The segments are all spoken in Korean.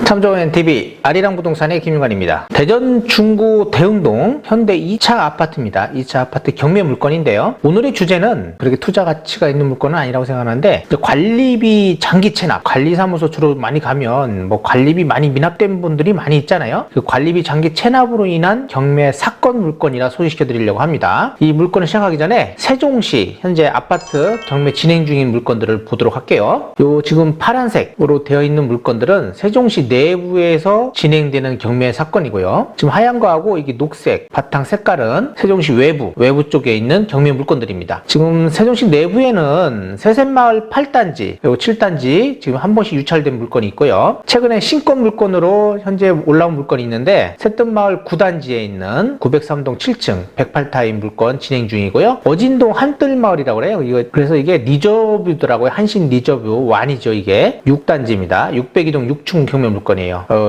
탐정NTV 아리랑 부동산의 김윤관입니다. 대전 중구 대흥동 현대 2차 아파트입니다. 2차 아파트 경매 물건인데요. 오늘의 주제는 그렇게 투자 가치가 있는 물건은 아니라고 생각하는데, 관리비 장기 체납, 관리사무소 주로 많이 가면 관리비 많이 미납된 분들이 많이 있잖아요. 그 관리비 장기 체납으로 인한 경매 사건 물건이라 소개시켜 드리려고 합니다. 이 물건을 시작하기 전에 세종시 현재 아파트 경매 진행 중인 물건들을 보도록 할게요. 요 지금 파란색으로 되어 있는 물건들은 세종시 내부에서 진행되는 경매 사건이고요. 지금 하얀 거하고 이게 녹색 바탕 색깔은 세종시 외부 쪽에 있는 경매 물건들입니다. 지금 세종시 내부에는 세셋마을 8단지 그리고 7단지 지금 한 번씩 유찰된 물건이 있고요. 최근에 신권 물건으로 현재 올라온 물건이 있는데 새뜸마을 9단지에 있는 903동 7층 108타입 물건 진행 중이고요. 어진동 한뜰마을이라고 그래요. 그래서 이게 리저뷰더라고요. 한신 리저뷰 완이죠. 이게 6단지입니다. 602동 6층 경매 물건이에요.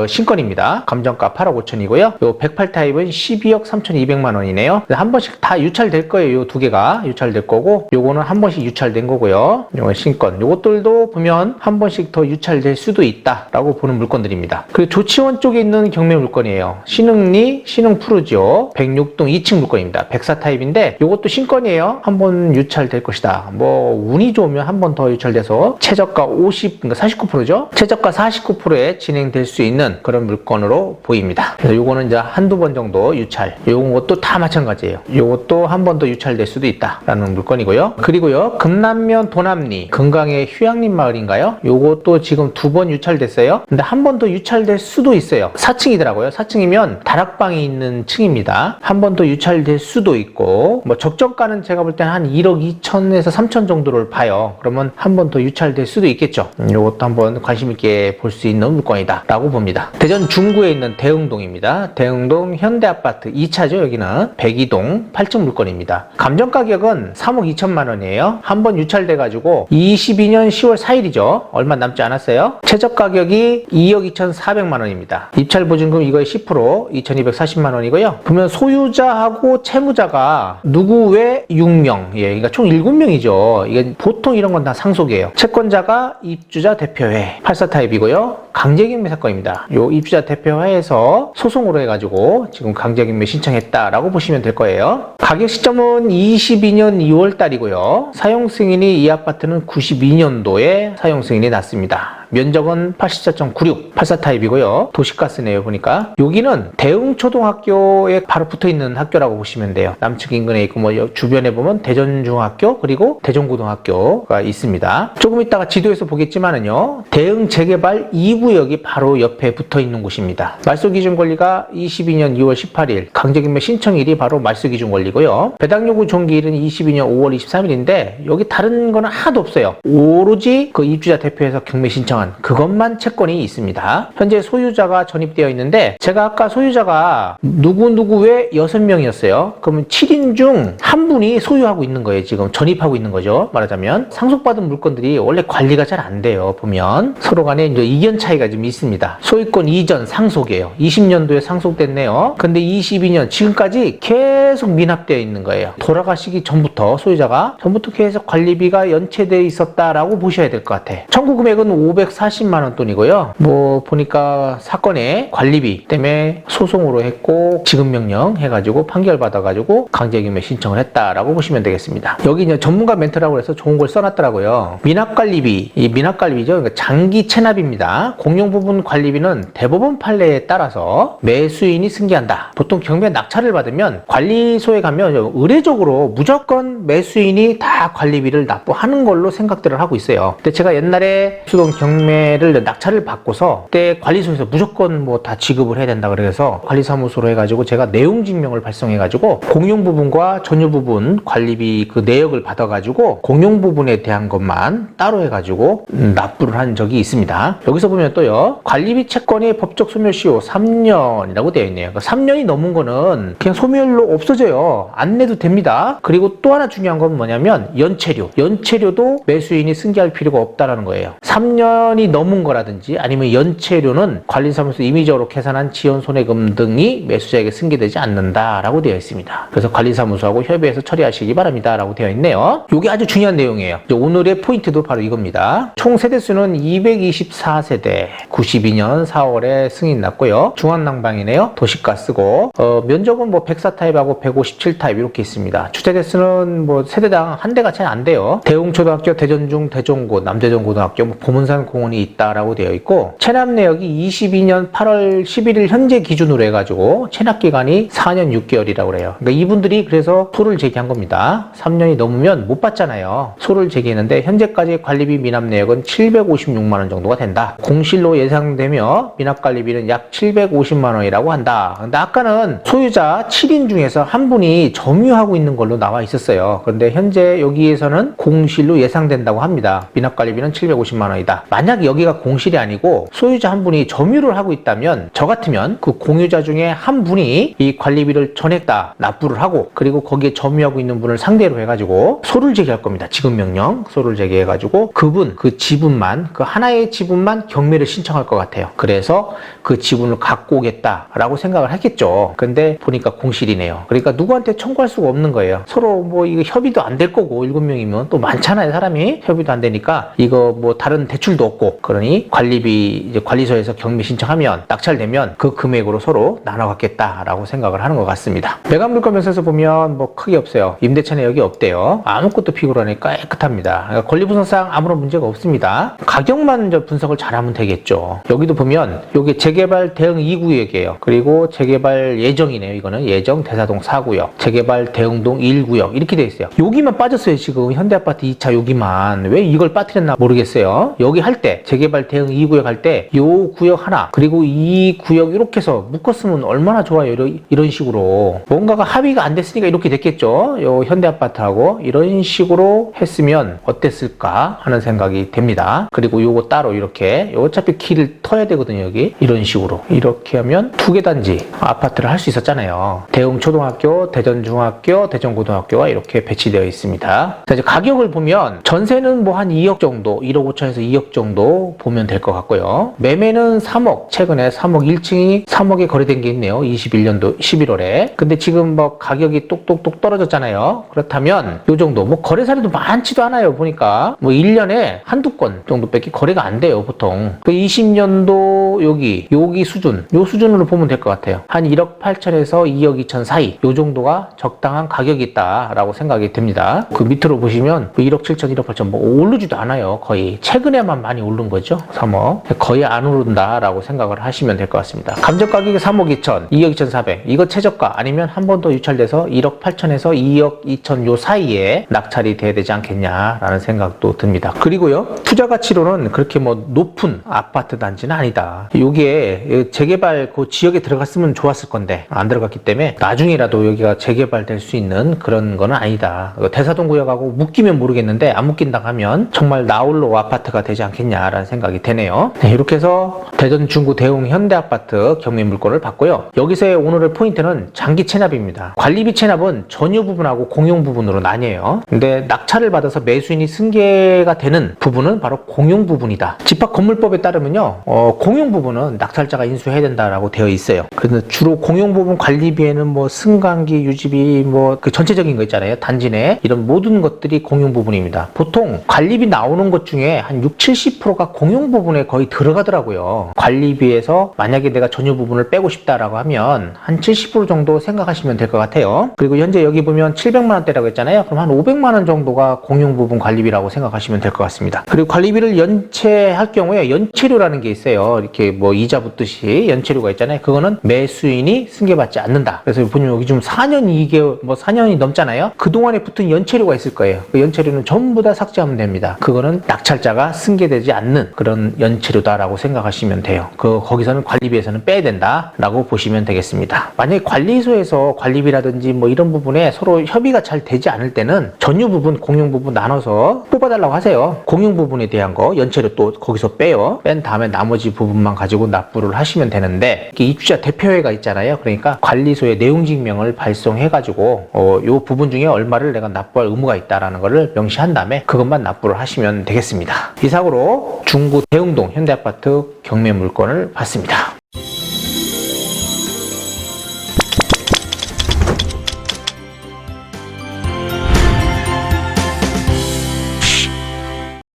신건입니다. 감정가 8억 5천이고요. 요 108타입은 12억 3,200만 원이네요. 한 번씩 다 유찰될 거예요. 요 두 개가 유찰될 거고, 요거는 한 번씩 유찰된 거고요. 요건 신건. 요것들도 보면 한 번씩 더 유찰될 수도 있다라고 보는 물건들입니다. 그리고 조치원 쪽에 있는 경매 물건이에요. 신흥리, 신흥푸르지오 106동 2층 물건입니다. 104타입인데 요것도 신건이에요. 한 번 유찰될 것이다. 운이 좋으면 한 번 더 유찰돼서 최저가 그러니까 49%죠. 최저가 49%에 진행될 수 있는 그런 물건으로 보입니다. 그래서 요거는 이제 한두 번 정도 유찰. 요것도 다 마찬가지예요. 요것도 한 번 더 유찰될 수도 있다라는 물건이고요. 그리고요, 금남면 도남리, 금강의 휴양림 마을인가요? 요것도 지금 두 번 유찰됐어요. 근데 한 번 더 유찰될 수도 있어요. 4층이더라고요. 4층이면 다락방이 있는 층입니다. 한 번 더 유찰될 수도 있고, 적정가는 제가 볼 때는 한 1억 2천에서 3천 정도를 봐요. 그러면 한 번 더 유찰될 수도 있겠죠. 요것도 한번 관심 있게 볼 수 있는 물건이다 라고 봅니다. 대전 중구에 있는 대흥동입니다. 대흥동 현대아파트 2차죠. 여기는 102동 8층 물건입니다. 감정 가격은 3억 2천만 원이에요. 한 번 유찰돼 가지고 22년 10월 4일이죠. 얼마 남지 않았어요. 최저 가격이 2억 2,400만 원입니다. 입찰 보증금 이거의 10% 2,240만 원이고요. 그러면 소유자하고 채무자가 누구 외 6명, 그러니까 총 7명이죠. 이게 보통 이런 건 다 상속이에요. 채권자가 입주자 대표회 84타입이고요. 강제경매 사건입니다. 요 입주자 대표회에서 소송으로 해가지고 지금 강제경매 신청했다라고 보시면 될 거예요. 가격 시점은 22년 2월 달이고요. 사용 승인이 이 아파트는 92년도에 사용 승인이 났습니다. 면적은 84.96 84타입이고요. 도시가스네요. 보니까 여기는 대흥초등학교에 바로 붙어있는 학교라고 보시면 돼요. 남측 인근에 있고 주변에 보면 대전중학교 그리고 대전고등학교가 있습니다. 조금 이따가 지도에서 보겠지만은요, 대흥 재개발 2구역이 바로 옆에 붙어있는 곳입니다. 말소기준 권리가 22년 2월 18일 강제경매 신청일이 바로 말소기준 권리고요. 배당요구 종기일은 22년 5월 23일인데 여기 다른 거는 하나도 없어요. 오로지 그 입주자 대표에서 경매 신청 그것만 채권이 있습니다. 현재 소유자가 전입되어 있는데, 제가 아까 소유자가 누구 외 6명이었어요. 그러면 7인 중 한 분이 소유하고 있는 거예요. 지금 전입하고 있는 거죠. 말하자면 상속받은 물건들이 원래 관리가 잘 안 돼요. 보면 서로 간에 이제 이견 차이가 좀 있습니다. 소유권 이전 상속이에요. 20년도에 상속됐네요. 근데 22년 지금까지 계속 미납되어 있는 거예요. 돌아가시기 전부터 소유자가 계속 관리비가 연체되어 있었다라고 보셔야 될 것 같아. 청구 금액은 540만 원 돈이고요. 보니까 사건의 관리비 때문에 소송으로 했고 지급명령 해가지고 판결 받아가지고 강제경매 신청을 했다라고 보시면 되겠습니다. 여기 이제 전문가 멘트라고 해서 좋은 걸 써놨더라고요. 미납관리비, 이 미납관리비죠. 그러니까 장기 체납입니다. 공용부분 관리비는 대법원 판례에 따라서 매수인이 승계한다. 보통 경매 낙찰을 받으면 관리소에 가면 의례적으로 무조건 매수인이 다 관리비를 납부하는 걸로 생각들을 하고 있어요. 근데 제가 옛날에 수동 경매를 낙찰을 받고서 그때 관리소에서 무조건 다 지급을 해야 된다 그래서 관리사무소로 해가지고 제가 내용증명을 발송해가지고 공용부분과 전유부분 관리비 그 내역을 받아가지고 공용부분에 대한 것만 따로 해가지고 납부를 한 적이 있습니다. 여기서 보면 또요, 관리비 채권의 법적 소멸시효 3년이라고 되어 있네요. 그러니까 3년이 넘은 거는 그냥 소멸로 없어져요. 안 내도 됩니다. 그리고 또 하나 중요한 건 뭐냐면 연체료도 매수인이 승계할 필요가 없다라는 거예요. 3년 3년이 넘은 거라든지 아니면 연체료는 관리사무소 임의적으로 계산한 지연 손해금 등이 매수자에게 승계되지 않는다라고 되어 있습니다. 그래서 관리사무소하고 협의해서 처리하시기 바랍니다라고 되어 있네요. 이게 아주 중요한 내용이에요. 오늘의 포인트도 바로 이겁니다. 총 세대수는 224세대, 92년 4월에 승인 났고요. 중앙난방이네요. 도시가 쓰고 면적은 뭐 104타입하고 157타입 이렇게 있습니다. 주택 대수는 뭐 세대당 한 대가 차이 안 돼요. 대웅초등학교, 대전중, 대종고, 남대전고등학교, 뭐 보문산 공원이 있다라고 되어 있고 체납 내역이 22년 8월 11일 현재 기준으로 해가지고 체납 기간이 4년 6개월이라고 그래요. 그러니까 이분들이 그래서 소를 제기한 겁니다. 3년이 넘으면 못 받잖아요. 소를 제기했는데 현재까지 관리비 미납 내역은 756만 원 정도가 된다. 공실로 예상되며 미납 관리비는 약 750만 원이라고 한다. 근데 아까는 소유자 7인 중에서 한 분이 점유하고 있는 걸로 나와 있었어요. 그런데 현재 여기에서는 공실로 예상된다고 합니다. 미납 관리비는 750만 원이다. 만약 여기가 공실이 아니고 소유자 한 분이 점유를 하고 있다면 저 같으면 그 공유자 중에 한 분이 이 관리비를 전액 다 납부를 하고 그리고 거기에 점유하고 있는 분을 상대로 해가지고 소를 제기할 겁니다. 지급명령 소를 제기해가지고 그분 그 지분만 그 하나의 지분만 경매를 신청할 것 같아요. 그래서 그 지분을 갖고 오겠다라고 생각을 했겠죠. 근데 보니까 공실이네요. 그러니까 누구한테 청구할 수가 없는 거예요. 서로 뭐 이거 협의도 안 될 거고 7명이면 또 많잖아요. 사람이 협의도 안 되니까 이거 뭐 다른 대출도 없고 그러니 관리비 이제 관리소에서 경매 신청하면 낙찰되면 그 금액으로 서로 나눠 갖겠다라고 생각을 하는 것 같습니다. 매각물건 명세서 보면 뭐 크게 없어요. 임대차 내역이 없대요. 아무것도 피고라니까 깨끗합니다. 그러니까 권리분석상 아무런 문제가 없습니다. 가격만 이제 분석을 잘하면 되겠죠. 여기도 보면 여기 재개발 대응 2구역이에요. 그리고 재개발 예정이네요. 이거는 예정 대사동 4구역, 재개발 대응동 1구역 이렇게 돼 있어요. 여기만 빠졌어요. 지금 현대아파트 2차 여기만. 왜 이걸 빠뜨렸나 모르겠어요. 여기 할 때 재개발 대응 2구역 할 때 요 구역 하나 그리고 이 구역 이렇게 해서 묶었으면 얼마나 좋아요. 이런 식으로 뭔가가 합의가 안 됐으니까 이렇게 됐겠죠. 요 현대아파트하고 이런 식으로 했으면 어땠을까 하는 생각이 됩니다. 그리고 요거 따로 이렇게 어차피 길을 터야 되거든요. 여기 이런 식으로 이렇게 하면 두 개 단지 아파트를 할 수 있었잖아요. 대웅초등학교, 대전중학교, 대전고등학교가 이렇게 배치되어 있습니다. 자, 이제 가격을 보면 전세는 뭐 한 2억 정도 1억 5천에서 2억 정도 보면 될 것 같고요. 매매는 3억 최근에 3억 1층이 3억에 거래된 게 있네요. 21년도 11월에. 근데 지금 뭐 가격이 똑똑똑 떨어졌잖아요. 그렇다면 요 정도 뭐 거래 사례도 많지도 않아요. 보니까 뭐 1년에 한두 건 정도밖에 거래가 안 돼요. 보통 그 20년도 여기 수준 요 수준으로 보면 될 것 같아요. 한 1억 8천에서 2억 2천 사이 요 정도가 적당한 가격이 있다라고 생각이 됩니다. 그 밑으로 보시면 1억 7천 1억 8천 뭐 오르지도 않아요. 거의 최근에만 많이 오른 거죠. 3억 거의 안 오른다라고 생각을 하시면 될 것 같습니다. 감정 가격이 3억 2천 2억 2천 4백 이거 최저가 아니면 한 번 더 유찰돼서 1억 8천에서 2억 2천 요 사이에 낙찰이 돼야 되지 않겠냐라는 생각도 듭니다. 그리고요 투자 가치로는 그렇게 뭐 높은 아파트 단지는 아니다. 여기에 재개발 그 지역에 들어갔으면 좋았을 건데 안 들어갔기 때문에 나중에라도 여기가 재개발될 수 있는 그런 거는 아니다. 대사동 구역하고 묶이면 모르겠는데 안 묶인다 하면 정말 나홀로 아파트가 되지 않겠냐라는 생각이 되네요. 네, 이렇게 해서 대전 중구 대웅 현대아파트 경매 물건을 봤고요. 여기서의 오늘의 포인트는 장기 체납입니다. 관리비 체납은 전유 부분하고 공용 부분으로 나뉘어요. 근데 낙찰을 받아서 매수인이 승계가 되는 부분은 바로 공용 부분이다. 집합건물법에 따르면요, 공용 부분은 낙찰자가 인수해야 된다라고 되어 있어요. 그래서 주로 공용 부분 관리비에는 뭐 승강기, 유지비, 뭐 그 전체적인 거 있잖아요. 단지 내 이런 모든 것들이 공용 부분입니다. 보통 관리비 나오는 것 중에 한 60-70%가 공용 부분에 거의 들어가더라고요. 관리비에서 만약에 내가 전유 부분을 빼고 싶다라고 하면 한 70% 정도 생각하시면 될 것 같아요. 그리고 현재 여기 보면 700만 원대라고 했잖아요. 그럼 한 500만 원 정도가 공용 부분 관리비라고 생각하시면 될 것 같습니다. 그리고 관리비를 연체할 경우에 연체료라는 게 있어요. 이렇게 뭐 이자 붙듯이 연체료가 있잖아요. 그거는 매수인이 승계받지 않는다. 그래서 보면 여기 좀 4년 2개월 뭐 4년이 넘잖아요. 그동안에 붙은 연체료가 있을 거예요. 그 연체료는 전부 다 삭제하면 됩니다. 그거는 낙찰자가 승계되지 않는 그런 연체료다라고 생각하시면 돼요. 거기서는 관리비에서는 빼야 된다라고 보시면 되겠습니다. 만약에 관리소에서 관리비라든지 뭐 이런 부분에 서로 협의가 잘 되지 않을 때는 전유 부분, 공용 부분 나눠서 뽑아달라고 하세요. 공용 부분에 대한 거 연체료 또 거기서 빼요. 뺀 다음에 나머지 부분만 가지고 납부를 하시면 되는데 입주자 대표회가 있잖아요. 그러니까 관리소에 내용증명을 발송해가지고 요 부분 중에 얼마를 내가 납부할 의무가 있다라는 거를 명시한 다음에 그것만 납부를 하시면 되겠습니다. 이상으로 중구 대흥동 현대아파트 경매 물건을 봤습니다.